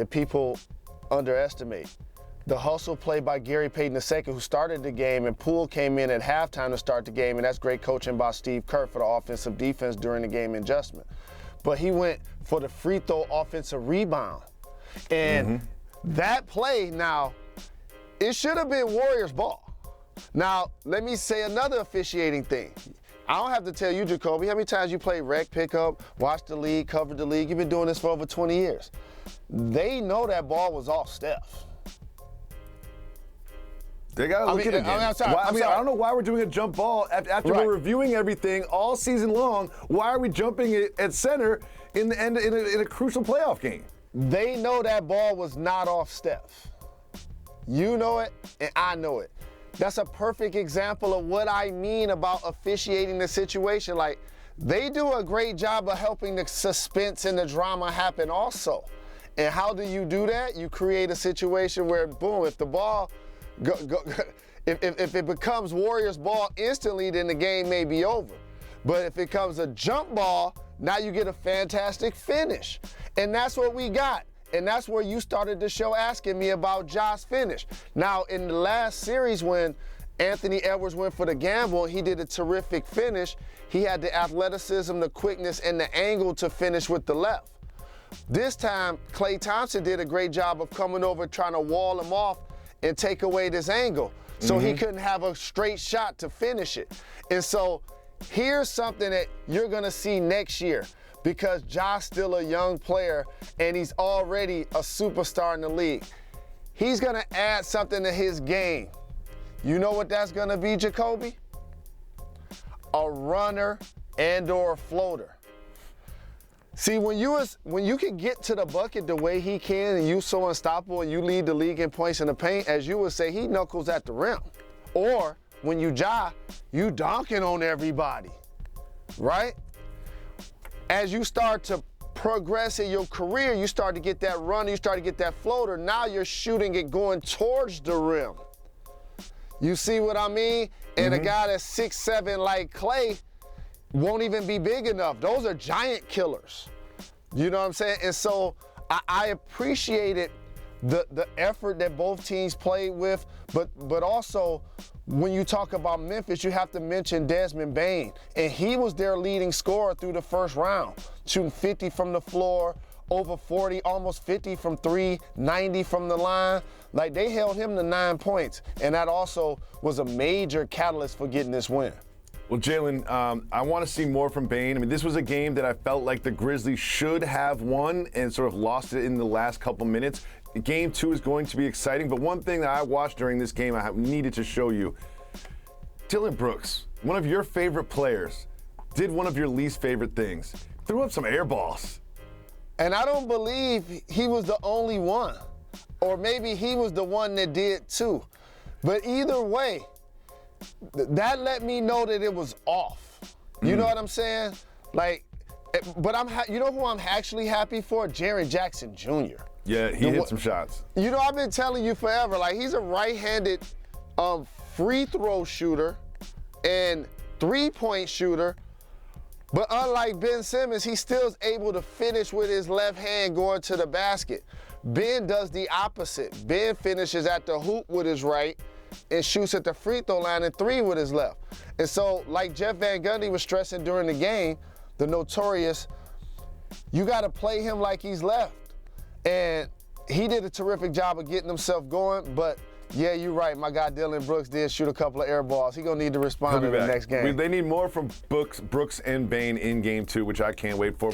that people underestimate. The hustle play by Gary Payton II, who started the game, and Poole came in at halftime to start the game, and that's great coaching by Steve Kerr for the offensive defense during the game adjustment. But he went for the free throw offensive rebound. And that play, now, it should have been Warriors ball. Now, let me say another officiating thing. I don't have to tell you, Jacoby, how many times you played rec pickup, watched the league, covered the league. You've been doing this for over 20 years. They know that ball was off Steph. They got to look at it again. I don't know why we're doing a jump ball after we're reviewing everything all season long. Why are we jumping it at center in the end in a crucial playoff game? They know that ball was not off Steph. You know it, and I know it. That's a perfect example of what I mean about officiating the situation. Like, they do a great job of helping the suspense and the drama happen also. And how do you do that? You create a situation where, boom, if the ball if it becomes Warriors ball instantly, then the game may be over. But if it comes a jump ball, now you get a fantastic finish. And that's what we got. And that's where you started the show asking me about Ja's finish. Now, in the last series when Anthony Edwards went for the gamble, he did a terrific finish. He had the athleticism, the quickness, and the angle to finish with the left. This time, Klay Thompson did a great job of coming over, trying to wall him off and take away this angle. So he couldn't have a straight shot to finish it. And so here's something that you're gonna see next year, because Ja's still a young player and he's already a superstar in the league. He's gonna add something to his game. You know what that's gonna be, Jacoby? A runner and/or a floater. See, when you can get to the bucket the way he can and you so unstoppable and you lead the league in points in the paint, as you would say, he knuckles at the rim. Or when you Ja, you dunking on everybody, right? As you start to progress in your career, you start to get that run, you start to get that floater. Now you're shooting it going towards the rim. You see what I mean? And a guy that's 6'7" like Klay won't even be big enough. Those are giant killers. You know what I'm saying? And so I appreciated the effort that both teams played with, but also when you talk about Memphis, you have to mention Desmond Bane. And he was their leading scorer through the first round, shooting 50 from the floor, over 40, almost 50 from three, 90 from the line. Like, they held him to 9 points, and that also was a major catalyst for getting this win. Well, Jalen, I want to see more from Bane. I mean, this was a game that I felt like the Grizzlies should have won and sort of lost it in the last couple minutes. Game 2 is going to be exciting, but one thing that I watched during this game I needed to show you, Dillon Brooks, one of your favorite players, did one of your least favorite things. Threw up some air balls. And I don't believe he was the only one, or maybe he was the one that did too. But either way, that let me know that it was off. You know what I'm saying? Like, but you know who I'm actually happy for? Jaren Jackson Jr. Yeah, he hit some shots. You know, I've been telling you forever, like, he's a right-handed free throw shooter and three-point shooter, but unlike Ben Simmons, he still is able to finish with his left hand going to the basket. Ben does the opposite. Ben finishes at the hoop with his right and shoots at the free throw line and three with his left. And so, like Jeff Van Gundy was stressing during the game, the notorious, you got to play him like he's left. And he did a terrific job of getting himself going, but yeah, you're right. My guy Dillon Brooks did shoot a couple of air balls. He's going to need to respond in the next game. They need more from Brooks and Bane in game 2, which I can't wait for.